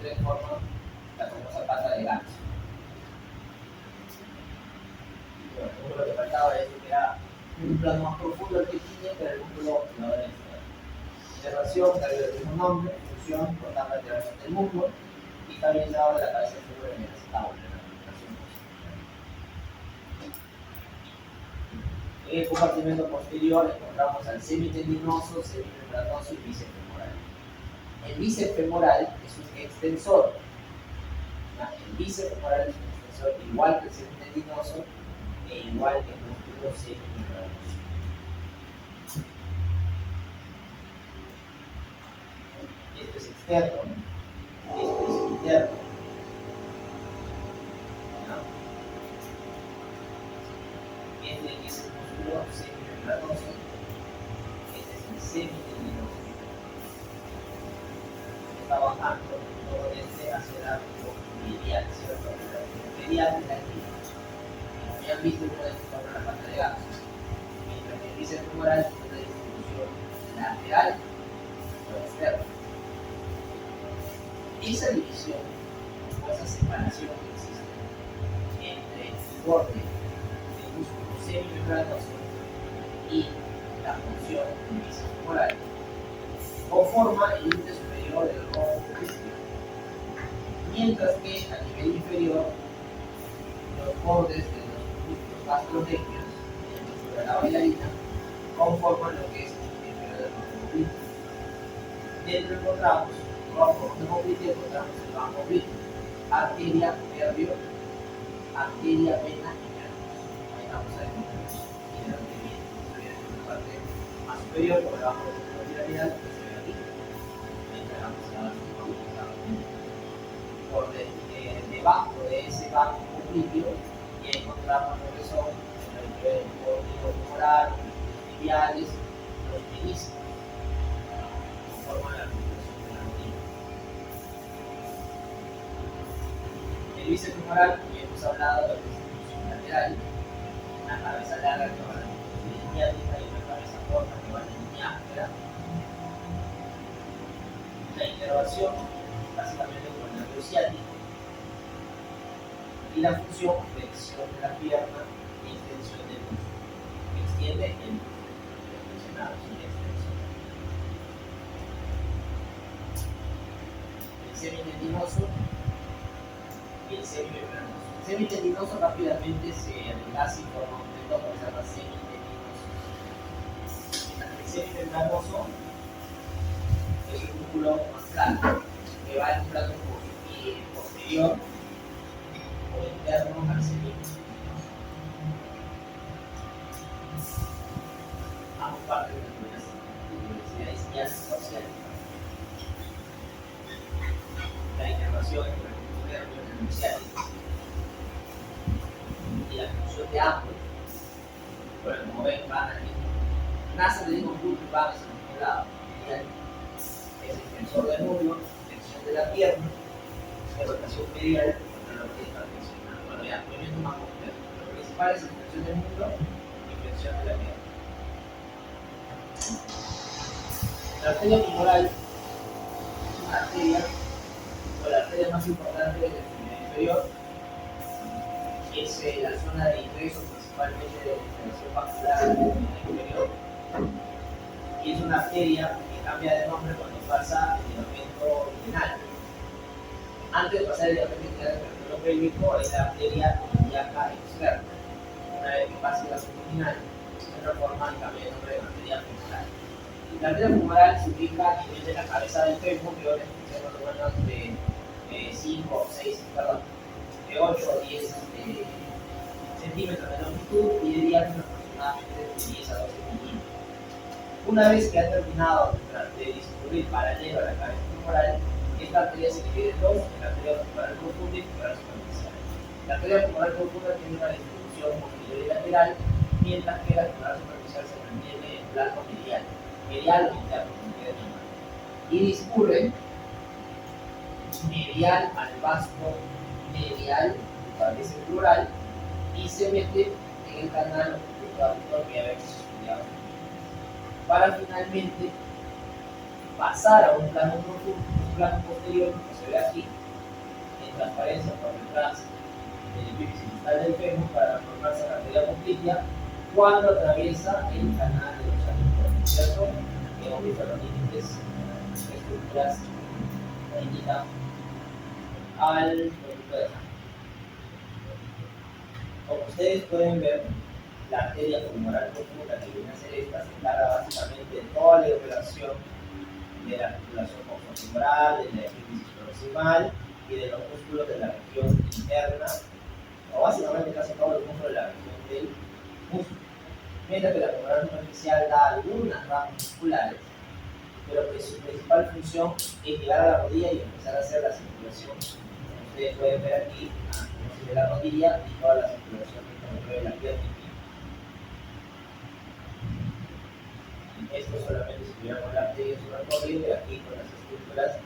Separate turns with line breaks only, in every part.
ustedes forman la famosa pata de ganso. Bueno, lo que faltaba es que era un plano más profundo del que tiene, pero el músculo no debe ser. Observación, que había el mismo nombre, función, cortar lateralmente el músculo, y está orientado de la cabeza sobre el establo. En el compartimento posterior encontramos al semitendinoso, semimembranoso y bíceps femoral. El bíceps femoral es un extensor. El bíceps femoral es un extensor igual que el semitendinoso e igual que el músculo semimembranoso. Esto es externo, esto es interno. Este es el músculo semimembranoso, este es el semitendinoso. Está bajando todo este hacia el arco medial, ¿cierto? Medial de la actividad. Como ya han visto, pueden formar la pata de ganso. Mientras que el bíceps femoral tiene una distribución lateral o externa. Esa división o esa separación que existe entre el borde del músculo semimembranoso y la función del bíceps femoral conforma el límite superior del romo pubisquio, mientras que a nivel inferior los bordes de los músculos gastrocnemios y el músculo de la bailarina conforman lo que es el inferior del romo pubisquio. Dentro encontramos encontramos el banco oblicuo, arteria, nervio, arteria, vena y nervios. Ahí vamos a ver la parte más superior, por debajo del músculo piramidal, que se ve aquí. Entramos a por debajo de ese banco oblicuo y encontramos lo que son el córneo femoral, los tibiales, los meniscos, conforman la el bíceps femoral, como ya hemos hablado, de la distribución lateral, una cabeza larga que va a la línea diática y una cabeza corta que va a la línea áspera. La inervación, básicamente con el nervio ciático, y la función, flexión de la pierna y extensión del músculo. Extiende el músculo, mencionado sin extensión. El semitendinoso y el semimembranoso. El semitendinoso rápidamente se enlaza y forma un tendón que se llama semitendinoso. El semimembranoso es un músculo más plano que va en un plano posterior o interno al semitendinoso. Ambas partes de la universidad social. La inervación entre el nervio y el ciático y la función de ambos, bueno, como ven, van al mismo, nacen del mismo punto y van hacia el mismo lado. Es extensor del muslo, extensión de la pierna, rotación medial contra lo que está flexionado. Bueno, ya, movimiento más completo. Lo principal es extensión del muslo y flexión de la pierna. La arteria femoral es una arteria, o la arteria más importante del extremidad inferior. Es la zona de ingreso principalmente de la inflamación vascular del extremidad inferior. Y es una arteria que cambia de nombre cuando pasa el ligamento inguinal. Antes de pasar el ligamento inguinal del suelo pélvico es la arteria ilíaca externa. Una vez que pasa el ligamento inguinal, se transforma y cambia de nombre de arteria femoral. La arteria femoral se ubica a nivel de la cabeza del fémur, que ahora es más o menos de 5 o 6, perdón, de 8 o 10 centímetros de longitud y de diámetro aproximadamente de 10 a 12 milímetros. Una vez que ha terminado de discurrir paralelo a la cabeza femoral, esta arteria se divide en dos, la arteria femoral profunda y femoral superficial. La arteria femoral profunda tiene una distribución posterior y lateral, mientras que la femoral superficial se mantiene en plano medial o interno, como quieran llamar, y discurre medial al vasto medial, parece plural, y se mete en el canal obstructor que habíamos estudiado, para finalmente pasar a un plano profundo, un plano posterior, como se ve aquí, aquí, en transparencia por detrás del epífisis distal del fémur para formarse en la arteria poplitea cuando atraviesa el canal de los anillos, ¿cierto? Hemos visto los límites, qué estructuras indican al conducto de sangre. Como ustedes pueden ver, la arteria femoral profunda que viene a ser esta se encarga básicamente de toda la irrigación de la articulación coxofemoral, de la epífisis proximal y de los músculos de la región interna, o básicamente casi todos los músculos de la región del músculo. Mientras que la femoral superficial da algunas ramas musculares, pero que su principal función es llegar a la rodilla y empezar a hacer la circulación. Como ustedes pueden ver aquí, de la rodilla y toda la circulación que de la pierna. Esto solamente si tuviéramos la arteria subaracnoide y aquí con las estructuras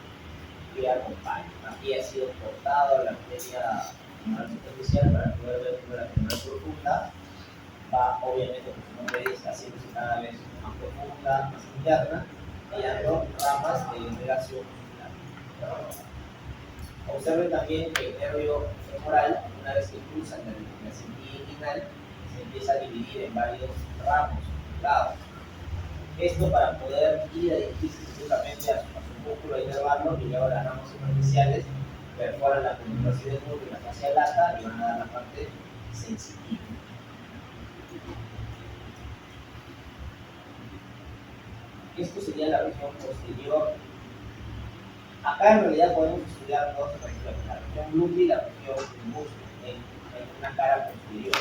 que acompañan. Aquí ha sido cortado la arteria superficial para poder ver cómo la femoral profunda va, obviamente, como su nombre dice, haciéndose cada vez más profunda, más interna, creando ramas de irrigación muscular. Observen también que el nervio femoral, una vez que cruza la cintura inguinal, se empieza a dividir en varios ramos, lados. Esto para poder ir a dirigirse justamente a su músculo, inervarlo, y luego las ramas superficiales perforan la penetración del músculo y la fascia lata y van a dar la parte sensitiva. Esto sería la región posterior. Acá en realidad podemos estudiar dos regiones, la región glútea y la región del músculo, en una cara posterior.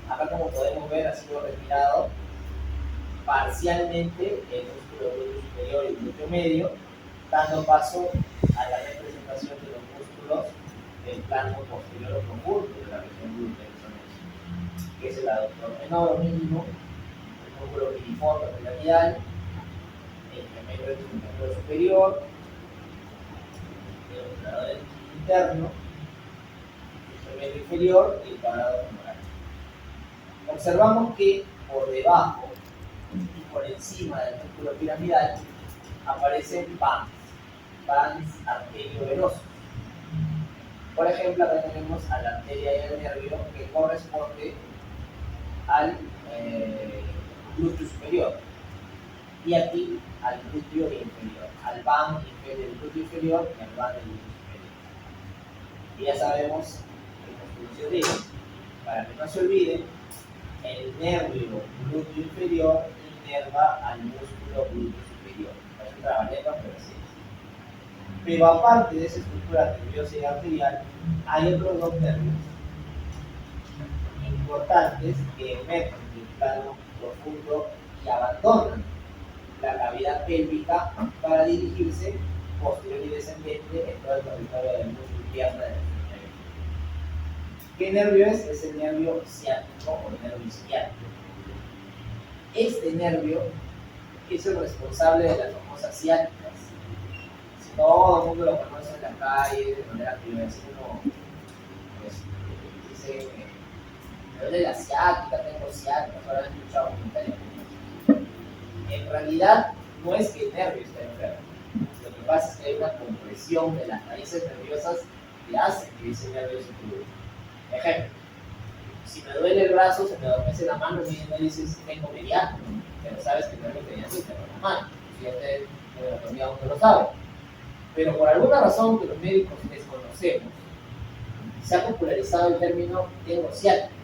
Acá, como podemos ver, ha sido retirado parcialmente el músculo glúteo superior y el glúteo medio, dando paso a la representación de los músculos del plano posterior o profundo de la región glútea, que es el aductor menor o mínimo, el músculo piriforme piramidal, el gemelo superior, el obturador interno, el gemelo inferior y el cuadrado femoral. Observamos que por debajo y por encima del músculo piramidal aparecen bands arteriovenosos. Por ejemplo, acá tenemos a la arteria y al nervio que corresponde al glúteo superior y aquí al glúteo inferior, al band del glúteo inferior y al band del glúteo superior. Y ya sabemos que construcción de ellos, para que no se olviden, el nervio glúteo inferior inerva al músculo glúteo superior. Es otra variedad, pero así es. Pero aparte de esa estructura nerviosa y arterial, hay otros dos nervios importantes que emergen del plano profundo y abandonan la cavidad pélvica para dirigirse posterior y descendente en todo el territorio del músculo pierna del nervio. ¿Qué nervio es? Es el nervio ciático o el nervio isquiático. Este nervio es el responsable de las famosas ciáticas. Si todo el mundo lo conoce en la calle, de manera privada, pues dice, me duele la ciática, tengo ciática, ahora he escuchado comentarios. En realidad, no es que el nervio esté enfermo. Lo que pasa es que hay una compresión de las raíces nerviosas que hace que ese nervio se produzca. Ejemplo, si me duele el brazo, se me adormece la mano y me dices tengo mediano, pero sabes que el nervio mediano te duele la mano. Si ya te anatomía aún no lo sabe. Pero por alguna razón que los médicos desconocemos, se ha popularizado el término tengo ciático,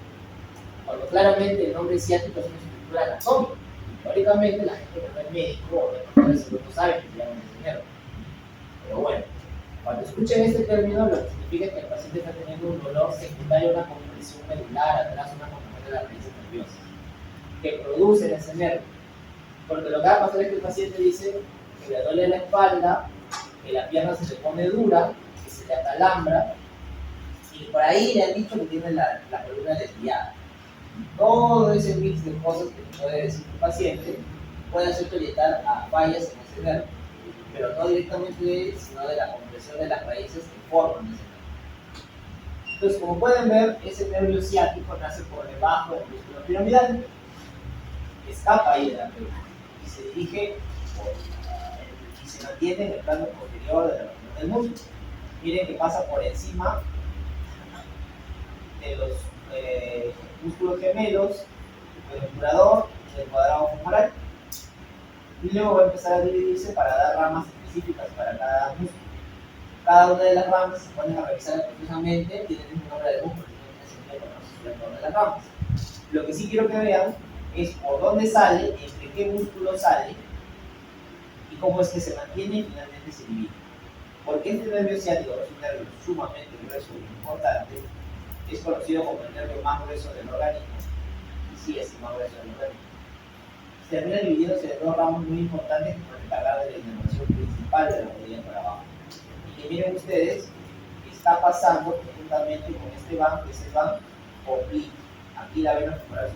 cuando claramente el nombre ciático es una estructura anatómica. Teóricamente la gente que no es médico o no sabe que se llama ese nervio. Pero bueno, cuando escuchen este término, lo que significa que el paciente está teniendo un dolor secundario, una compresión medular, atrás una compresión de las raíces nerviosas, que producen ese nervio. Porque lo que va a pasar es que el paciente dice que le duele la espalda, que la pierna se le pone dura, que se le acalambra, y por ahí le han dicho que tiene la columna desviada. Todo ese mix de cosas que puede decir el paciente puede hacer orientar a fallas en ese nervio, pero no directamente de él, sino de la compresión de las raíces que forman ese nervio. Entonces, como pueden ver, ese nervio ciático nace por debajo del músculo piramidal, escapa ahí de la pelvis y se dirige y se mantiene en el plano posterior de la región del músculo.
Miren que pasa por encima de los músculos gemelos, del obturador, del cuadrado femoral, y luego va a empezar a dividirse para dar ramas específicas para cada músculo. Cada una de las ramas, si ponen a revisar precisamente, tiene el mismo nombre del músculo, no tiene sentido conocer el entorno de las ramas. Lo que sí quiero que vean es por dónde sale, entre qué músculo sale y cómo es que se mantiene y finalmente se divide. Porque este nervio ciático es un nervio sumamente grueso y importante, es conocido como el nervio más grueso del organismo, y sí es el más grueso del organismo. Se termina dividiéndose en dos ramas muy importantes que van a encargar de la inervación principal de la rodilla para abajo. Y que miren ustedes que está pasando conjuntamente con este van, que es el van oblicuo. Aquí la vena femoral